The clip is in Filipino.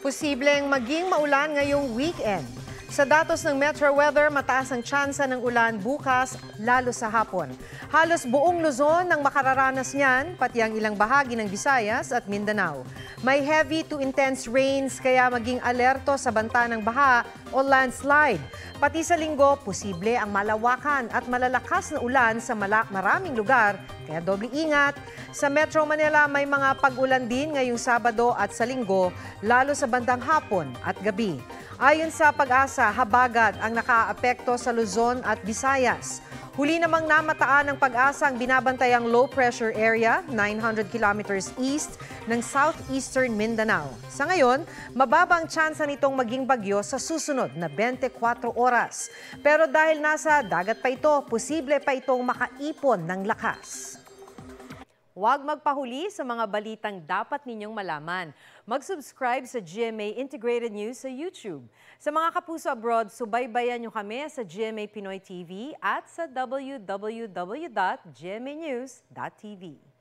Posibleng maging maulan ngayong weekend. Sa datos ng Metro Weather, mataas ang tsansa ng ulan bukas, lalo sa hapon. Halos buong Luzon ang makararanas niyan, pati ang ilang bahagi ng Visayas at Mindanao. May heavy to intense rains, kaya maging alerto sa banta ng baha o landslide. Pati sa linggo, posible ang malawakan at malalakas na ulan sa maraming lugar, kaya doble ingat. Sa Metro Manila, may mga pag-ulan din ngayong Sabado at sa linggo, lalo sa bandang hapon at gabi. Ayon sa Pag-asa, habagat ang nakaapekto sa Luzon at Visayas. Huli namang namataan ng Pag-asa ang binabantayang low pressure area, 900 kilometers east ng southeastern Mindanao. Sa ngayon, mababa ang tsansa nitong maging bagyo sa susunod na 24 oras. Pero dahil nasa dagat pa ito, posible pa itong makaipon ng lakas. Huwag magpahuli sa mga balitang dapat ninyong malaman. Mag-subscribe sa GMA Integrated News sa YouTube. Sa mga kapuso abroad, subaybayan nyo kami sa GMA Pinoy TV at sa www.gmanews.tv.